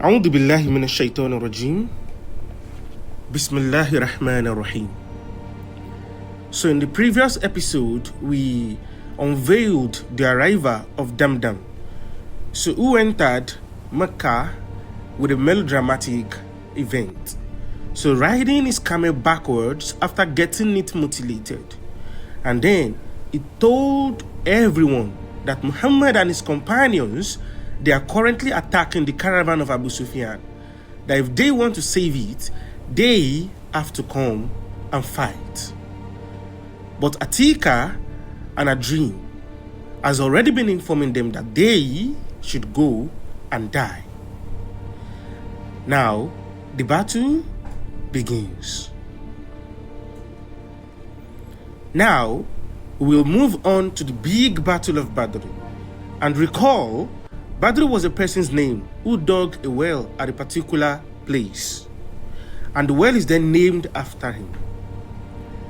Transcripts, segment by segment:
أعوذ بالله من الشيطان الرجيم. بسم الله الرحمن الرحيم. So in the previous episode, we unveiled the arrival of Damdam. So who entered Makkah with a melodramatic event. So riding his camel backwards after getting it mutilated. And then he told everyone that Muhammad and his companions, they are currently attacking the caravan of Abu Sufyan. That if they want to save it, they have to come and fight. But Atika and a dream has already been informing them that they should go and die. Now, the battle begins. Now, we'll move on to the big Battle of Badr. And recall, Badr was a person's name who dug a well at a particular place. And the well is then named after him.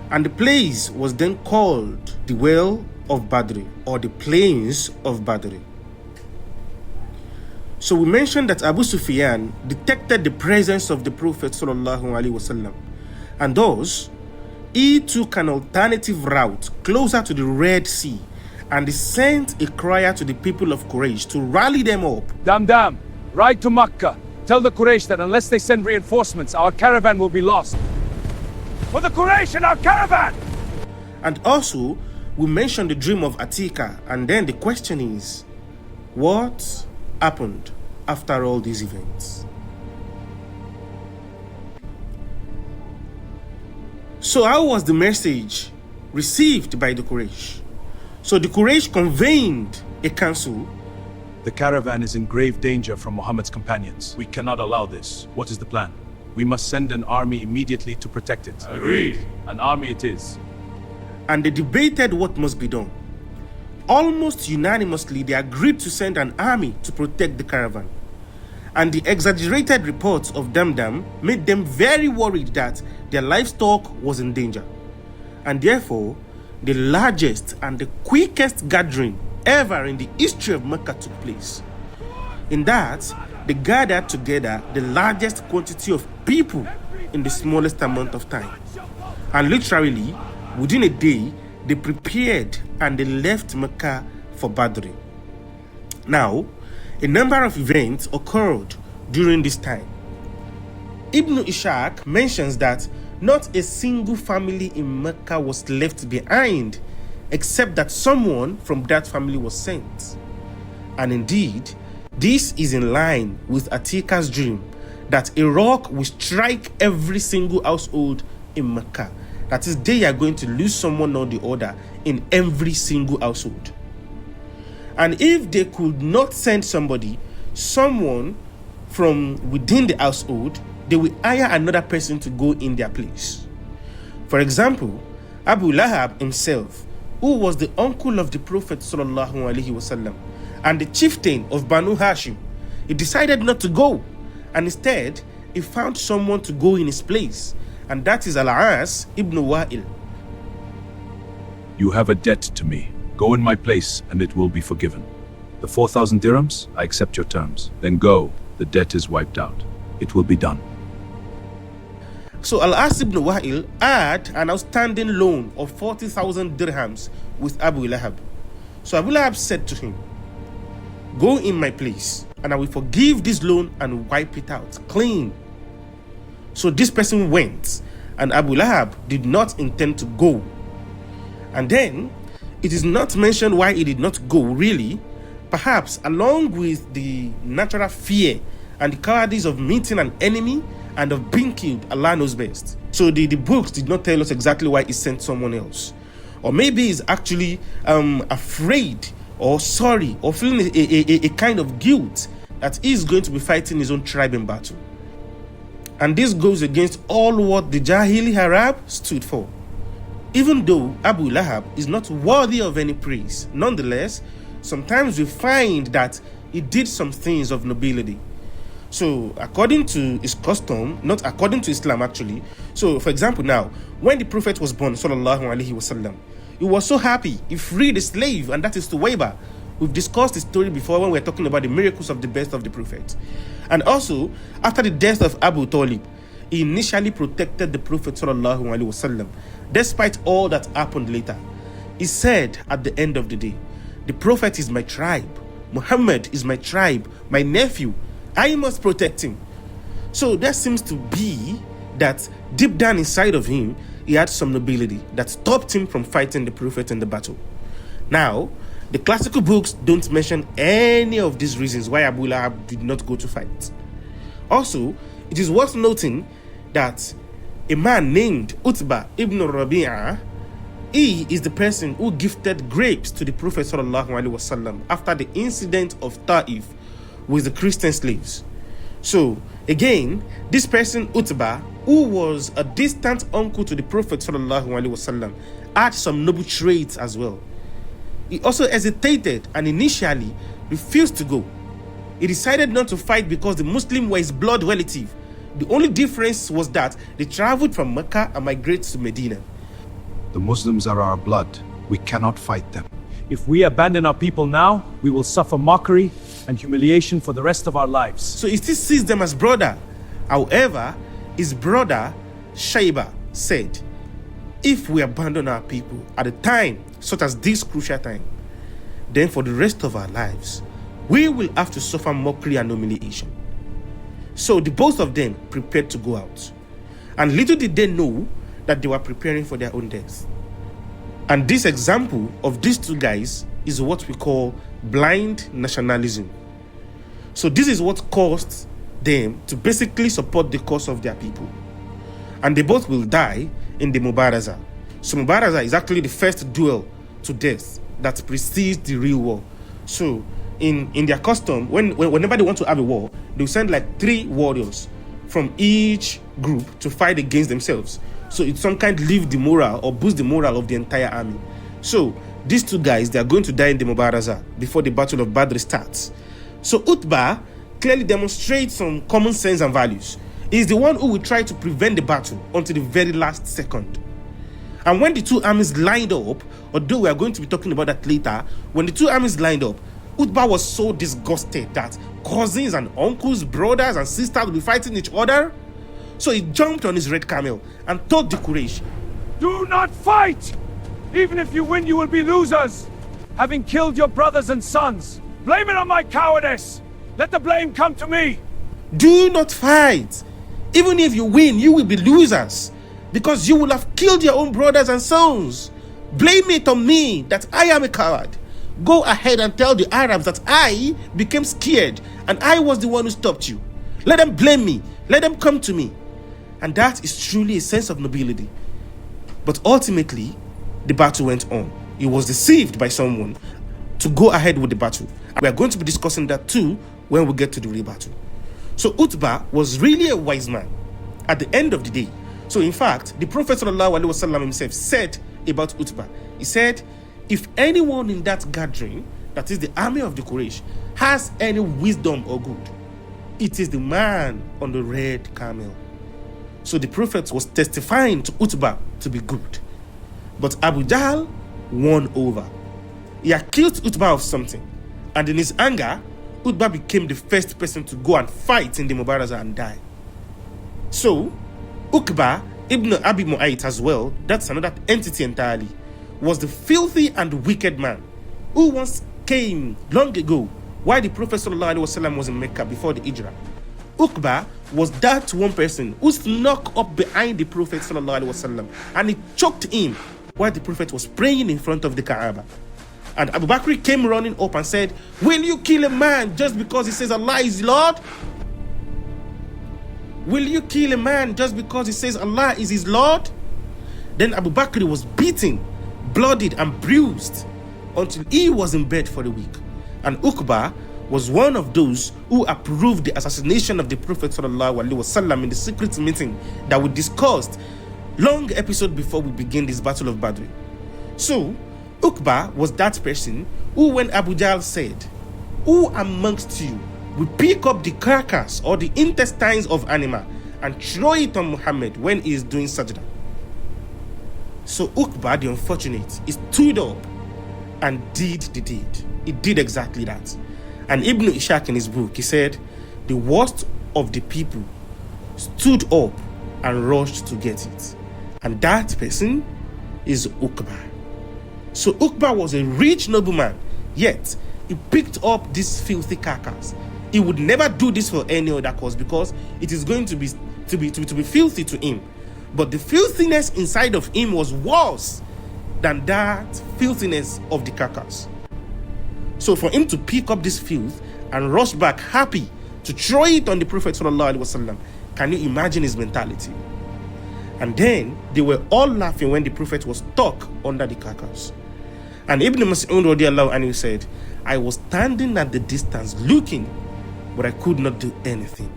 And the place was then called the Well of Badr, or the Plains of Badr. So we mentioned that Abu Sufyan detected the presence of the Prophet ﷺ, and thus he took an alternative route closer to the Red Sea, and he sent a crier to the people of Quraysh to rally them up. Damdam, ride to Makkah. Tell the Quraysh that unless they send reinforcements, our caravan will be lost. For the Quraysh and our caravan! And also, we mentioned the dream of Atika, and then the question is, what happened after all these events? So how was the message received by the Quraysh? So the Quraysh convened a council. The caravan is in grave danger from Muhammad's companions. We cannot allow this. What is the plan? We must send an army immediately to protect it. Agreed. An army it is. And they debated what must be done. Almost unanimously, they agreed to send an army to protect the caravan. And the exaggerated reports of Damdam made them very worried that their livestock was in danger. And therefore, the largest and the quickest gathering ever in the history of Makkah took place. In that, they gathered together the largest quantity of people in the smallest amount of time. And literally, within a day, they prepared and they left Makkah for Badr. Now, a number of events occurred during this time. Ibn Ishaq mentions that not a single family in Mecca was left behind, except that someone from that family was sent. And indeed, this is in line with Atika's dream that a rock will strike every single household in Mecca. That is, they are going to lose someone or the other in every single household. And if they could not send someone from within the household, they will hire another person to go in their place. For example, Abu Lahab himself, who was the uncle of the Prophet ﷺ and the chieftain of Banu Hashim, he decided not to go, and instead he found someone to go in his place, and that is Al-As ibn Wa'il. You have a debt to me. Go in my place and it will be forgiven. The 4,000 dirhams, I accept your terms. Then go, the debt is wiped out. It will be done. So Al-As ibn Wa'il had an outstanding loan of 40,000 dirhams with Abu Lahab. So Abu Lahab said to him, go in my place and I will forgive this loan and wipe it out clean. So this person went, and Abu Lahab did not intend to go. And then it is not mentioned why he did not go really. Perhaps along with the natural fear and the cowardice of meeting an enemy and of being killed, Allah knows best. So the books did not tell us exactly why he sent someone else. Or maybe he's actually afraid or sorry or feeling a kind of guilt that he's going to be fighting his own tribe in battle. And this goes against all what the Jahili Arab stood for. Even though Abu Lahab is not worthy of any praise, nonetheless, sometimes we find that he did some things of nobility. So according to his custom, not according to Islam actually. So for example now, when the Prophet was born, sallallahu alaihi wasallam, he was so happy, he freed a slave, and that is Tuwaiba, We've discussed the story before when we were talking about the miracles of the best of the prophets. And also, after the death of Abu Talib, he initially protected the Prophet sallallahu alaihi wasallam, despite all that happened later. He said at the end of the day, the Prophet is my tribe, Muhammad is my tribe, my nephew, I must protect him. So there seems to be that deep down inside of him, he had some nobility that stopped him from fighting the Prophet in the battle. Now, the classical books don't mention any of these reasons why Abu Lahab did not go to fight. Also, it is worth noting that a man named Utbah ibn Rabi'ah, he is the person who gifted grapes to the Prophet ﷺ after the incident of Ta'if with the Christian slaves. So, again, this person Utbah, who was a distant uncle to the Prophet ﷺ, had some noble traits as well. He also hesitated and initially refused to go. He decided not to fight because the Muslim were his blood relative. The only difference was that they traveled from Makkah and migrated to Medina. The Muslims are our blood. We cannot fight them. If we abandon our people now, we will suffer mockery and humiliation for the rest of our lives. So he still sees them as brother. However, his brother Shaiba said, if we abandon our people at a time such as this crucial time, then for the rest of our lives, we will have to suffer mockery and humiliation. So the both of them prepared to go out. And little did they know that they were preparing for their own death. And this example of these two guys is what we call blind nationalism. So this is what caused them to basically support the cause of their people. And they both will die in the Mubaraza. So Mubaraza is actually the first duel to death that precedes the real war. So in their custom, whenever they want to have a war, they'll send like 3 warriors from each group to fight against themselves. So it's some kind lift the morale or boost the morale of the entire army. So these two guys, they are going to die in the Mubaraza before the Battle of Badr starts. So Utbah clearly demonstrates some common sense and values. He's the one who will try to prevent the battle until the very last second. And when the two armies lined up, although we are going to be talking about that later, when the two armies lined up, Utbah was so disgusted that cousins and uncles, brothers and sisters will be fighting each other. So he jumped on his red camel and told the Quraysh, Do not fight! Even if you win, you will be losers, having killed your brothers and sons. Blame it on my cowardice. Let the blame come to me. do not fight. Even if you win, you will be losers, because you will have killed your own brothers and sons. Blame it on me that I am a coward. Go ahead and tell the Arabs that I became scared and I was the one who stopped you. Let them blame me. Let them come to me. And that is truly a sense of nobility. But ultimately, the battle went on. He was deceived by someone to go ahead with the battle. We are going to be discussing that too when we get to the real battle. So Utbah was really a wise man at the end of the day. So in fact, the Prophet ﷺ himself said about Utbah, he said, if anyone in that gathering, that is the army of the Quraysh, has any wisdom or good, it is the man on the red camel. So the Prophet was testifying to Utbah to be good. But Abu Jahl won over. He accused Utbah of something, and in his anger, Utbah became the first person to go and fight in the Mubaraza and die. So, Uqba ibn Abi Mu'ayt as well, that's another entity entirely, was the filthy and wicked man who once came long ago while the Prophet ﷺ was in Mecca before the Hijrah. Uqba was that one person who snuck up behind the Prophet ﷺ and he choked him while the Prophet was praying in front of the Kaaba. And Abu Bakr came running up and said, will you kill a man just because he says Allah is Lord? Will you kill a man just because he says Allah is his Lord? Then Abu Bakr was beaten, bloodied and bruised until he was in bed for a week. And Uqba was one of those who approved the assassination of the Prophet ﷺ in the secret meeting that we discussed long episode before we begin this Battle of Badr. So, Uqba was that person who, when Abu Jahl said, who amongst you will pick up the carcass or the intestines of animal and throw it on Muhammad when he is doing sajda? So Uqba, the unfortunate, he stood up and did the deed. it did exactly that. And Ibn Ishaq in his book, he said, the worst of the people stood up and rushed to get it. And that person is Uqba. So Uqba was a rich nobleman, yet he picked up this filthy carcass. He would never do this for any other cause because it is going to be filthy to him. But the filthiness inside of him was worse than that filthiness of the carcass. So for him to pick up this filth and rush back happy to throw it on the Prophet ﷺ, can you imagine his mentality? And then they were all laughing when the Prophet was stuck under the carcass. And Ibn Mas'ud radiallahu anhu said, I was standing at the distance looking, but I could not do anything.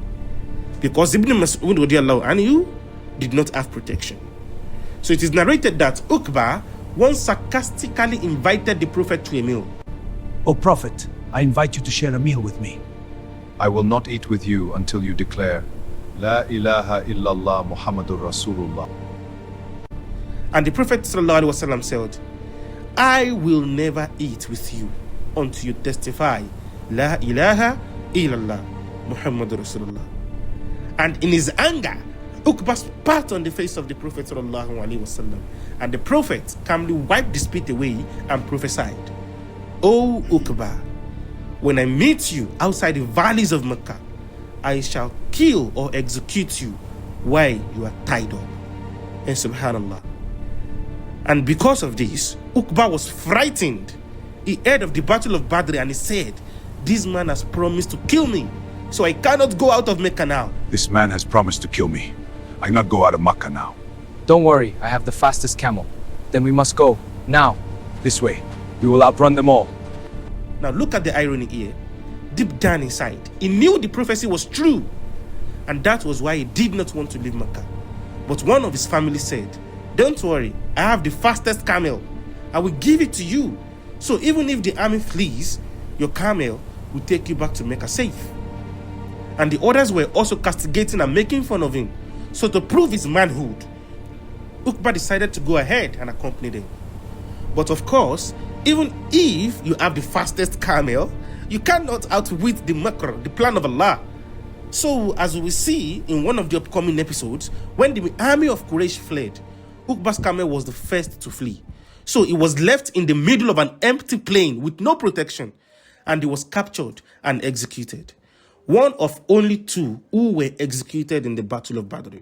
Because Ibn Mas'ud radiallahu anhu did not have protection. So it is narrated that Uqba once sarcastically invited the Prophet to a meal. O Prophet, I invite you to share a meal with me. I will not eat with you until you declare, La ilaha illallah Muhammadur Rasulullah. And the Prophet ﷺ said, I will never eat with you until you testify, La ilaha illallah Muhammadur Rasulullah. And in his anger, Uqba spat on the face of the Prophet ﷺ, and the Prophet calmly wiped the spit away and prophesied, O Uqba, when I meet you outside the valleys of Makkah, I shall kill or execute you while you are tied up. And subhanallah. And because of this, Uqba was frightened. He heard of the Battle of Badr and he said, this man has promised to kill me, so I cannot go out of Mecca now. This man has promised to kill me. I cannot go out of Makkah now. Don't worry, I have the fastest camel. Then we must go, now. This way. We will outrun them all. Now look at the irony here. Deep down inside, he knew the prophecy was true. And that was why he did not want to leave Makkah. But one of his family said, don't worry, I have the fastest camel. I will give it to you. So even if the army flees, your camel will take you back to Mecca safe. And the others were also castigating and making fun of him. So to prove his manhood, Uqba decided to go ahead and accompany them. But of course, even if you have the fastest camel, you cannot outwit the makr, the plan of Allah. So as we will see in one of the upcoming episodes, when the army of Quraysh fled, Uqba's camel was the first to flee. So he was left in the middle of an empty plain with no protection, and he was captured and executed. One of only two who were executed in the Battle of Badr.